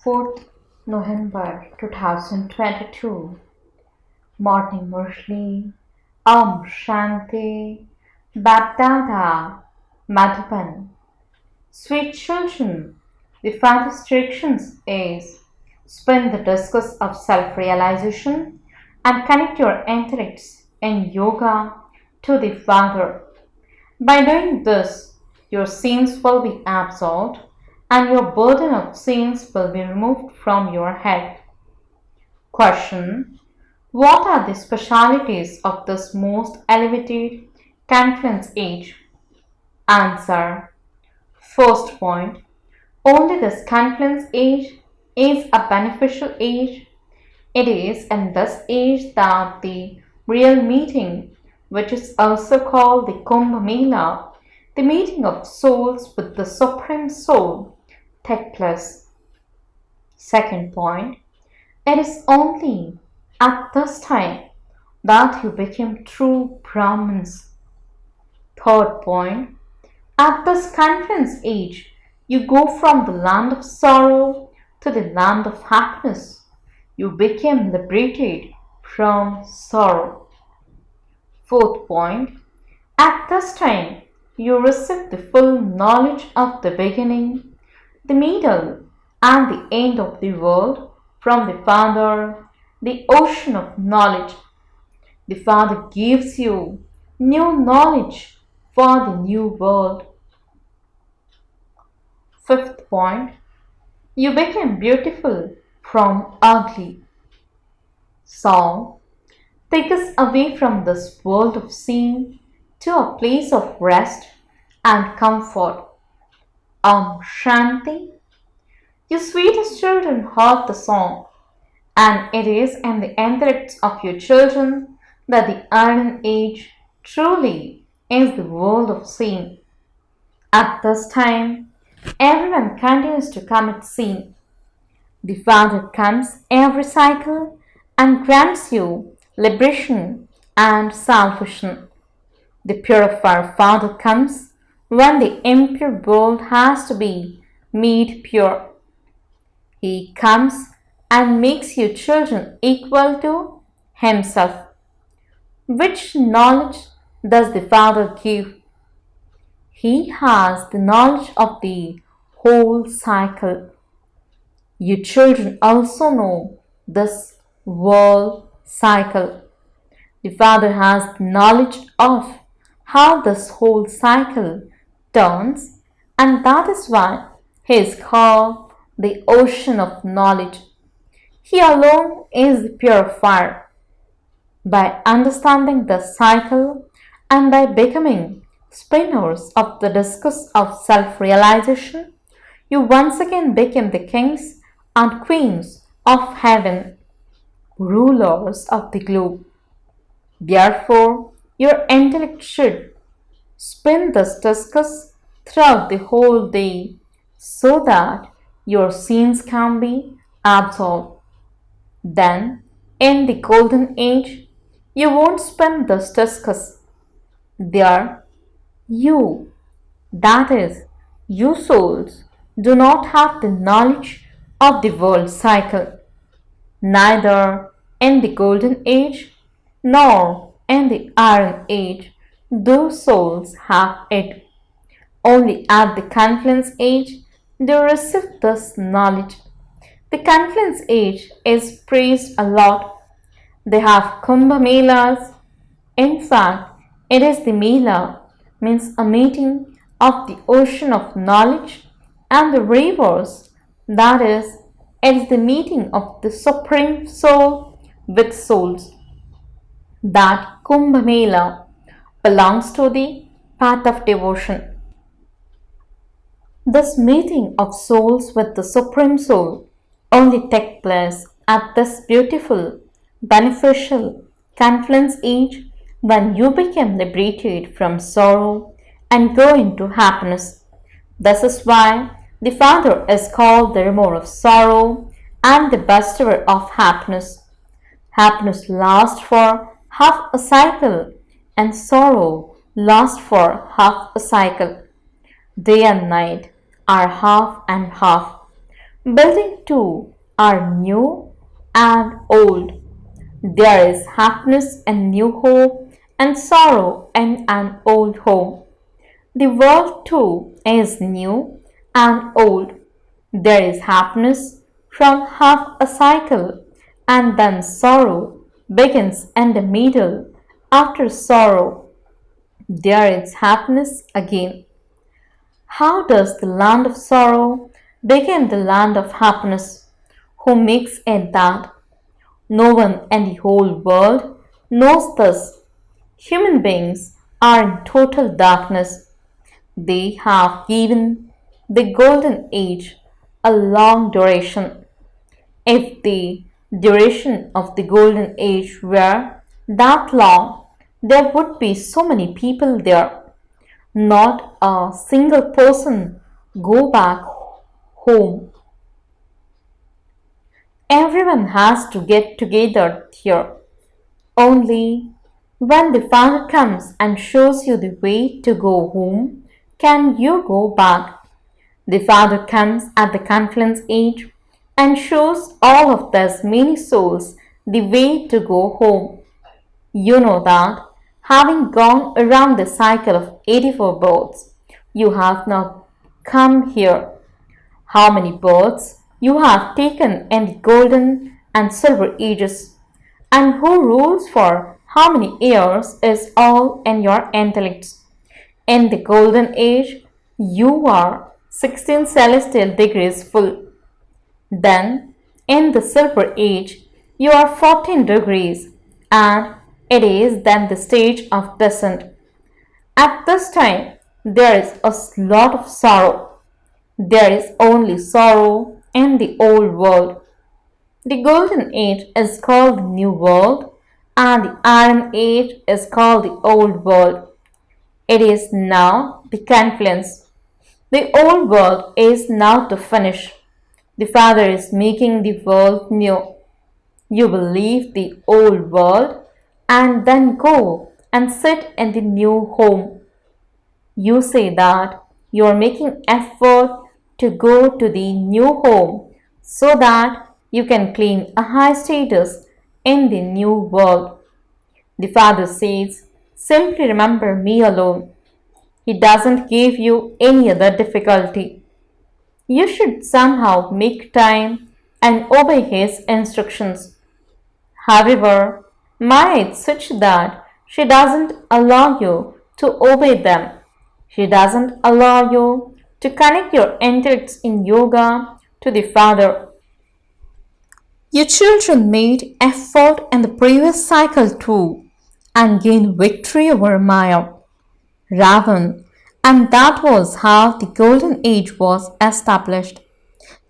4th November 2022. Morning Murli. Om Shanti. BapDada. Madhuban. Sweet children, the Father's instructions is spin the discus of self-realization and connect your intellects in yoga to the Father. By doing this, your sins will be absolved and your burden of sins will be removed from your head. Question: what are the specialities of this most elevated confluence age? Answer: first point, only this confluence age is a beneficial age. It is in this age that the real meeting, which is also called the Kumbh Mela, the meeting of souls with the Supreme Soul, take place. Second point, it is only at this time that you become true Brahmins. Third point, at this confluence age, you go from the land of sorrow to the land of happiness. You became liberated from sorrow. Fourth point, at this time, you receive the full knowledge of the beginning, the middle, and the end of the world from the Father, the ocean of knowledge. The Father gives you new knowledge for the new world. Fifth point, you became beautiful from ugly. So, take us away from this world of sin to a place of rest and comfort. Om Shanti. You sweetest children heard the song, and it is in the intellects of your children that the iron age truly is the world of sin. At this time, everyone continues to commit sin. The Father comes every cycle and grants you liberation and salvation. The purifier Father comes when the impure world has to be made pure. He comes and makes you children equal to Himself. Which knowledge does the Father give? He has the knowledge of the whole cycle. You children also know this world cycle. The Father has knowledge of how this whole cycle turns, and that is why He is called the ocean of knowledge. He alone is the purifier. By understanding the cycle and by becoming spinners of the discus of self-realization, you once again become the kings and queens of heaven, rulers of the globe. Therefore, your intellect should spin this discus throughout the whole day so that your sins can be absolved. Then, in the golden age, you won't spin this discus. There, you, that is, you souls, do not have the knowledge of the world cycle. Neither in the golden age nor in the iron age do souls have it. Only at the confluence age they receive this knowledge. The confluence age is praised a lot. They have Kumbh Melas. In fact, it is the Mela, means a meeting of the ocean of knowledge and the rivers. That is, it is the meeting of the Supreme Soul with souls. That Kumbh Mela belongs to the path of devotion. This meeting of souls with the Supreme Soul only takes place at this beautiful, beneficial confluence age when you become liberated from sorrow and go into happiness. This is why the Father is called the remover of sorrow and the bestower of happiness. Happiness lasts for half a cycle and sorrow lasts for half a cycle. Day and night are half and half. Building too are new and old. There is happiness in new home and sorrow in an old home. The world too is new and old. There is happiness from half a cycle, and then sorrow begins in the middle. After sorrow, there is happiness again. How does the land of sorrow become the land of happiness? Who makes it that? No one in the whole world knows this. Human beings are in total darkness. They have given the golden age a long duration. If the duration of the golden age were that long, there would be so many people there. Not a single person go back home. Everyone has to get together here. Only when the Father comes and shows you the way to go home can you go back. The Father comes at the confluence age and shows all of these many souls the way to go home. You know that, having gone around the cycle of 84 births, you have now come here. How many births you have taken in the golden and silver ages, and who rules for how many years is all in your intellects. In the golden age, you are 16 celestial degrees full. Then, in the silver age, you are 14 degrees, and it is then the stage of descent. At this time, there is a lot of sorrow. There is only sorrow in the old world. The golden age is called the new world, and the iron age is called the old world. It is now the confluence. The old world is now to finish. The Father is making the world new. You will leave the old world and then go and sit in the new home. You say that you are making effort to go to the new home so that you can claim a high status in the new world. The Father says, simply remember me alone. He doesn't give you any other difficulty. You should somehow make time and obey His instructions. However, Maya is such that she doesn't allow you to obey them. She doesn't allow you to connect your intellects in yoga to the Father. Your children made effort in the previous cycle too and gained victory over Maya, Ravan, and that was how the golden age was established.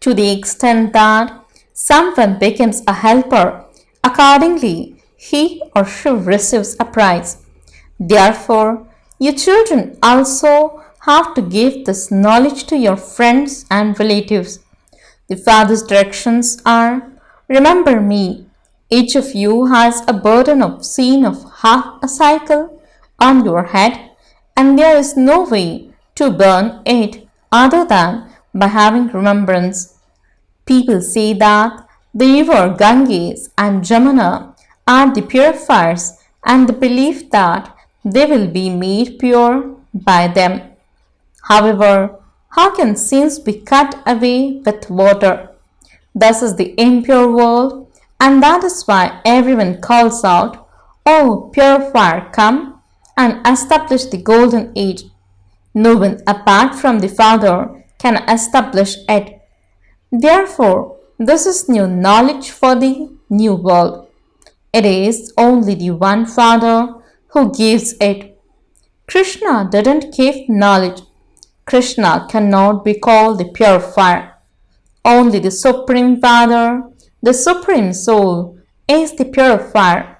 To the extent that someone becomes a helper, accordingly he or she receives a prize. Therefore, your children also have to give this knowledge to your friends and relatives. The Father's directions are, remember me. Each of you has a burden of sin of half a cycle on your head, and there is no way to burn it other than by having remembrance. People say that the river Ganges and Jamuna are the purifiers, and the belief that they will be made pure by them. However, how can sins be cut away with water? This is the impure world, and that is why everyone calls out, "Oh, purifier, come and establish the golden age." No one apart from the Father can establish it. Therefore, this is new knowledge for the new world. It is only the one Father who gives it. Krishna didn't give knowledge. Krishna cannot be called the purifier. Only the Supreme Father, the Supreme Soul, is the purifier,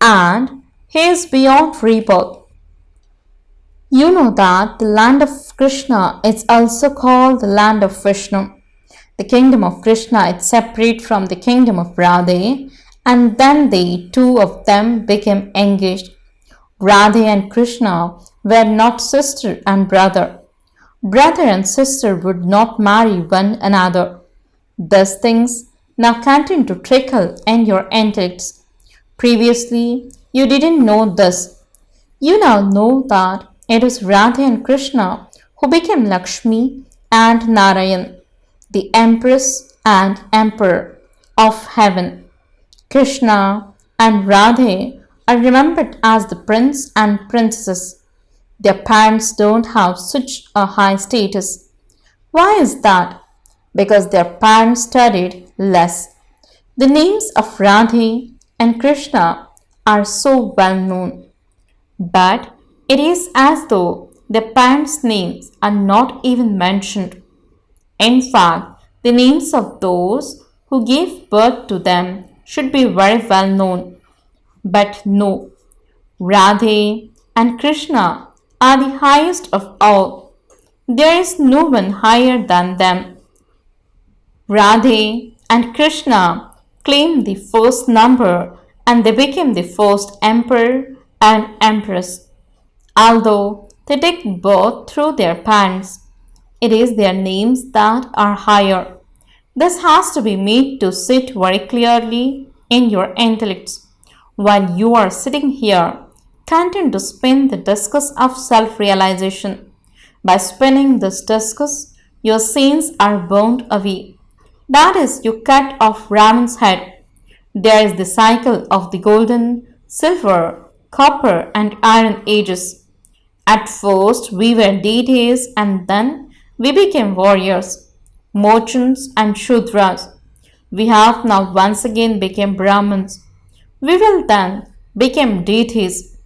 and He is beyond rebirth. You know that the land of Krishna is also called the land of Vishnu. The kingdom of Krishna is separate from the kingdom of Radhe, and then the two of them became engaged. Radhe and Krishna were not sister and brother. Brother and sister would not marry one another. These things now continue to trickle in your intellects. Previously, you didn't know this. You now know that it is Radha and Krishna who became Lakshmi and Narayan, the Empress and Emperor of heaven. Krishna and Radhe are remembered as the prince and princesses. Their parents don't have such a high status. Why is that? Because their parents studied less. The names of Radhe and Krishna are so well known, but it is as though their parents' names are not even mentioned. In fact, the names of those who gave birth to them should be very well known. But no, Radhe and Krishna are the highest of all. There is no one higher than them. Radhe and Krishna claimed the first number and they became the first emperor and empress. Although they take birth through their parents, it is their names that are higher. This has to be made to sit very clearly in your intellects. While you are sitting here, continue to spin the discus of self realization. By spinning this discus, your sins are burned away. That is, you cut off Ravan's head. There is the cycle of the golden, silver, copper, and iron ages. At first, we were deities and then we became warriors, merchants, and Shudras. We have now once again become Brahmins. We will then become deities.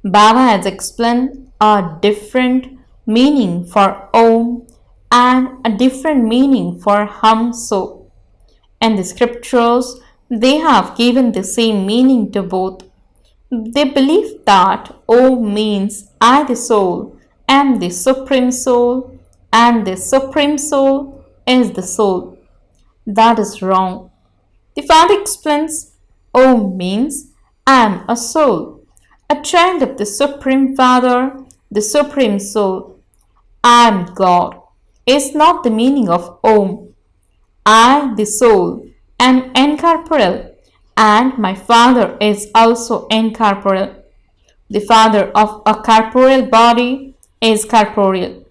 Baba has explained a different meaning for Om and a different meaning for Hum So. In the scriptures, they have given the same meaning to both. They believe that Om means I, the soul, am the supreme soul, and the supreme soul is the soul. That is wrong. The Father explains Om means I am a soul, a child of the Supreme Father, the Supreme Soul. I am God is not the meaning of Om. I, the soul, am incorporeal and my Father is also incorporeal. The Father of a corporeal body is corporeal.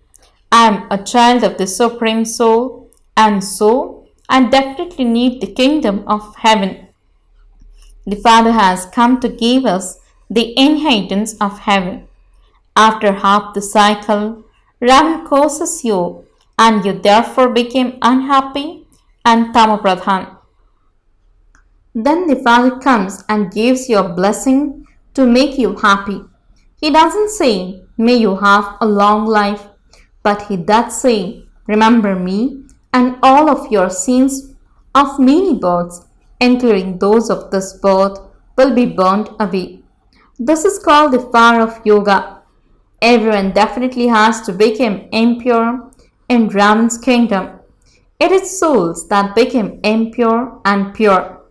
I am a child of the Supreme Soul and so I definitely need the kingdom of heaven. The Father has come to give us the inheritance of heaven. After half the cycle, Ravan curses you and you therefore became unhappy and tamapradhan. Then the Father comes and gives you a blessing to make you happy. He doesn't say, may you have a long life, but he does say, remember me and all of your sins of many births, including those of this birth, will be burned away. This is called the fire of yoga. Everyone definitely has to become impure in Ravan's kingdom. It is souls that become impure and pure.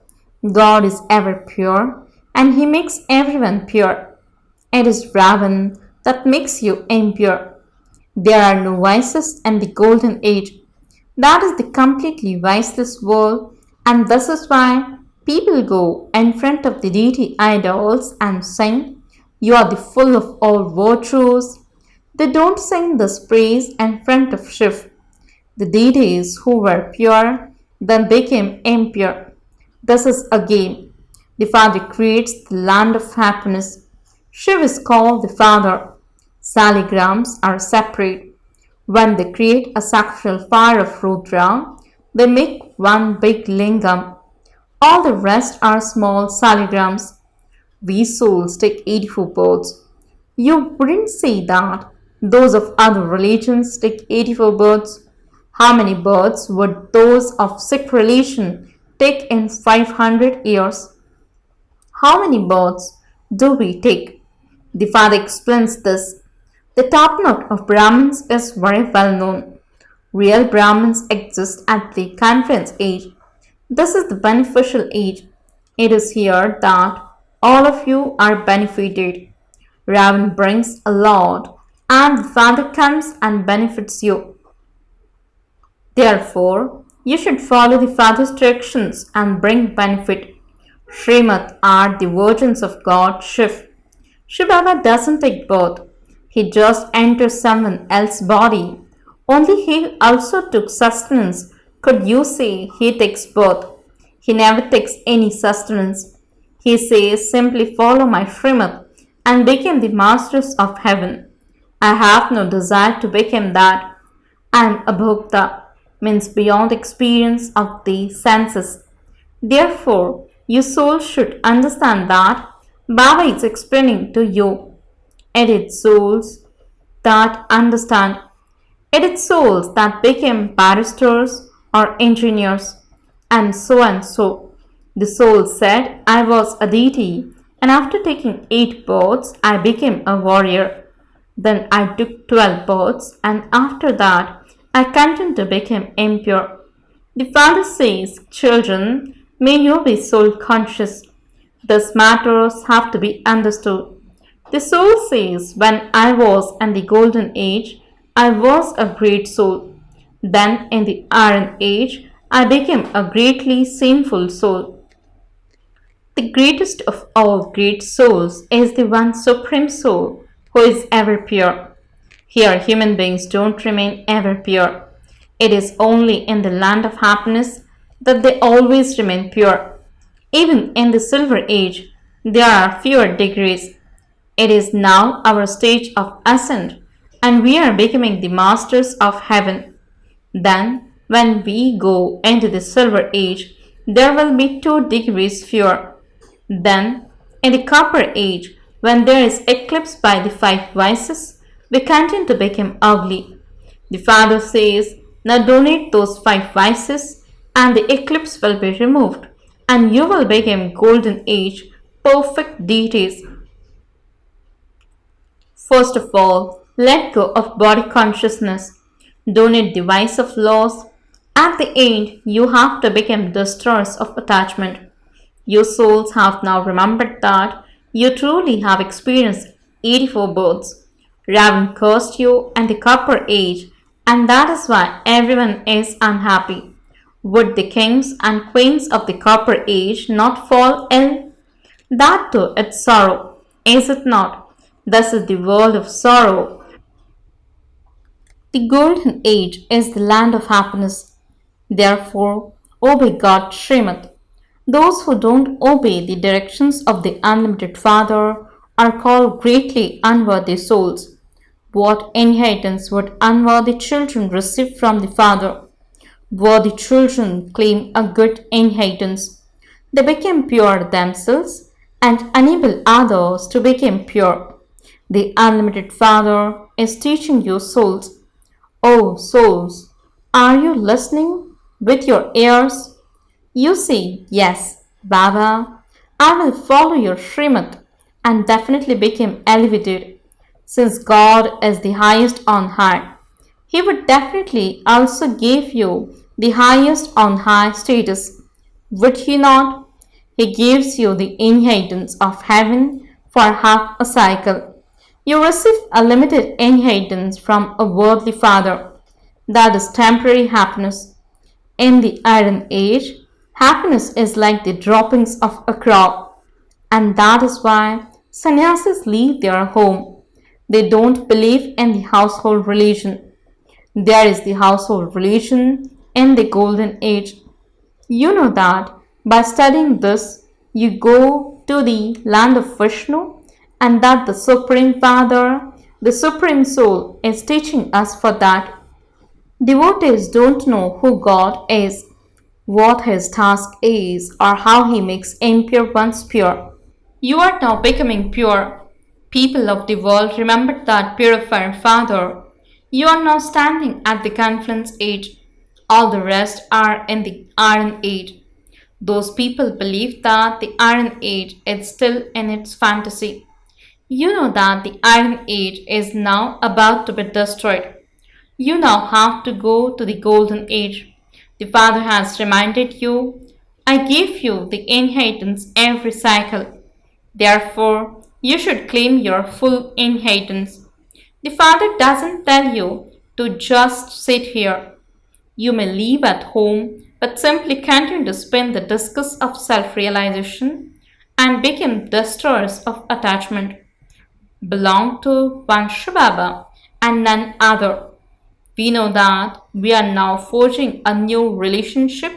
God is ever pure and he makes everyone pure. It is Ravan that makes you impure. There are no vices in the golden age. That is the completely viceless world, and this is why people go in front of the deity idols and sing, you are the full of all virtues. They don't sing this praise in front of Shiv. The deities who were pure then became impure. This is a game. The Father creates the land of happiness. Shiv is called the Father. Saligrams are separate. When they create a sacrificial fire of Rudra, they make one big lingam. All the rest are small saligrams. We souls take 84 births. You wouldn't say that those of other religions take 84 births. How many births would those of Sikh religion take in 500 years? How many births do we take? The Father explains this. The top note of Brahmins is very well known. Real Brahmins exist at the conference age. This is the beneficial age. It is here that all of you are benefited. Ravan brings a lord and the Father comes and benefits you. Therefore, You should follow the Father's directions and bring benefit. Srimad are the virgins of God Shiv. Shivbaba doesn't take birth. He just enters someone else's body. Only he also took sustenance. Could you say he takes birth? He never takes any sustenance. He says simply follow my Srimad and become the masters of heaven. I have no desire to become that. I am abhokta, means beyond experience of the senses. Therefore, your soul should understand that Baba is explaining to you. It is souls that understand. It is souls that became barristers or engineers, and so and so. The soul said, I was a deity, and after taking 8 births, I became a warrior. Then I took 12 births, and after that, I continued to become impure. The Father says, children, may you be soul conscious. These matters have to be understood. The soul says, when I was in the golden age, I was a great soul. Then in the iron age, I became a greatly sinful soul. The greatest of all great souls is the one supreme soul who is ever pure. Here, human beings don't remain ever pure. It is only in the land of happiness that they always remain pure. Even in the silver age, there are fewer degrees. It is now our stage of ascent, and we are becoming the masters of heaven. Then, when we go into the silver age, there will be 2 degrees fewer. Then, in the copper age, when there is eclipse by the 5 vices, we continue to become ugly. The Father says, now donate those 5 vices, and the eclipse will be removed, and you will become golden age, perfect deities. First of all, let go of body consciousness. Donate the vice of loss. At the end, you have to become destroyers of attachment. Your souls have now remembered that you truly have experienced 84 births. Ravan cursed you in the copper age, and that is why everyone is unhappy. Would the kings and queens of the copper age not fall ill? That too is sorrow, is it not? This is the world of sorrow. The golden age is the land of happiness. Therefore, obey God's Srimad. Those who don't obey the directions of the unlimited Father are called greatly unworthy souls. What inheritance would unworthy children receive from the Father? Worthy children claim a good inheritance. They become pure themselves and enable others to become pure. The unlimited Father is teaching you souls. Oh souls, are you listening with your ears? You say, yes, Baba, I will follow your Srimad and definitely become elevated. Since God is the highest on high, He would definitely also give you the highest on high status. Would He not? He gives you the inheritance of heaven for half a cycle. You receive a limited inheritance from a worldly father. That is temporary happiness. In the Iron Age, happiness is like the droppings of a crop, and that is why sannyasis leave their home. They don't believe in the household religion. There is the household religion in the Golden Age. You know that by studying this, you go to the land of Vishnu, and that the Supreme Father, the Supreme Soul, is teaching us for that. Devotees don't know who God is, what His task is, or how He makes impure ones pure. You are now becoming pure. People of the world, remember that purifier Father. You are now standing at the confluence age. All the rest are in the Iron Age. Those people believe that the Iron Age is still in its fantasy. You know that the Iron Age is now about to be destroyed. You now have to go to the Golden Age. The Father has reminded you, I give you the inheritance every cycle. Therefore, you should claim your full inheritance. The Father doesn't tell you to just sit here. You may leave at home but simply continue to spin the discus of self-realization and become destroyers of attachment. Belong to one shivbaba and none other. We know that we are now forging a new relationship,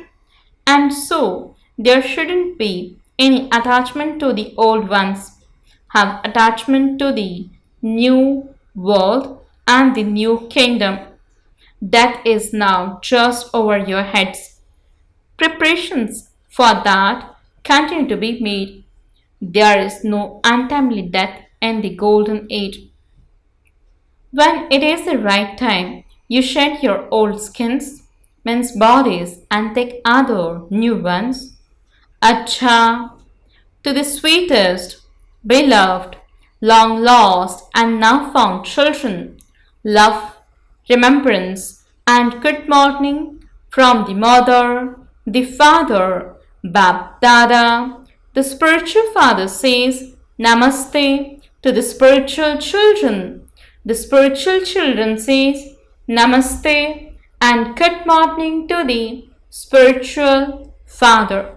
and so there shouldn't be any attachment to the old ones. Have attachment to the new world and the new kingdom. That is now just over your heads. Preparations for that continue to be made. There is no untimely death in the golden age. When it is the right time, you shed your old skins, men's bodies, and take other new ones. Acha, to the sweetest, beloved, long lost, and now found children, love, remembrance, and good morning from the mother, the father, BapDada. The spiritual father says Namaste to the spiritual children. The spiritual children says Namaste and good morning to the spiritual father.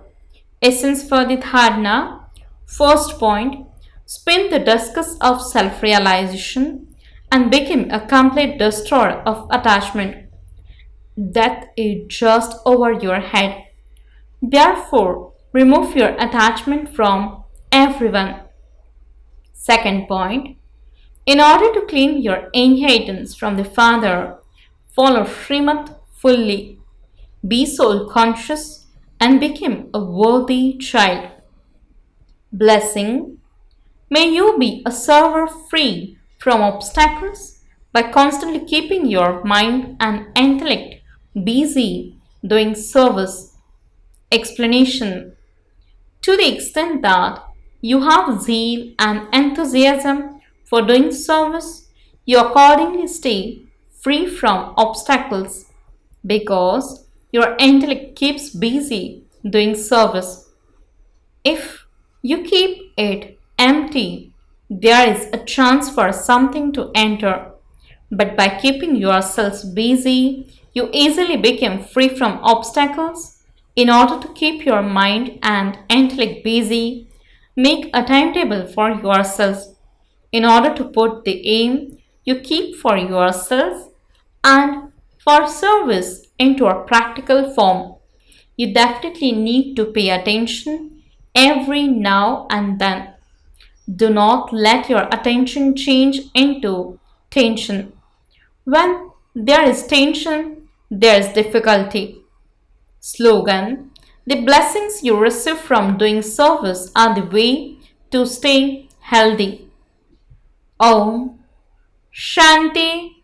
Essence for the dharana. First point, spin the discus of self-realization and become a complete destroyer of attachment. Death is just over your head. Therefore, remove your attachment from everyone. Second point, in order to claim your inheritance from the Father, follow Srimad fully. Be soul conscious and become a worthy child. Blessing. May you be a server free from obstacles by constantly keeping your mind and intellect busy doing service. Explanation. To the extent that you have zeal and enthusiasm for doing service, you accordingly stay free from obstacles because your intellect keeps busy doing service. If you keep it empty, there is a chance for something to enter. But by keeping yourselves busy, you easily become free from obstacles. In order to keep your mind and intellect busy, make a timetable for yourselves. In order to put the aim you keep for yourselves and for service into a practical form, you definitely need to pay attention every now and then. Do not let your attention change into tension. When there is tension, there is difficulty. Slogan. The blessings you receive from doing service are the way to stay healthy. Om Shanti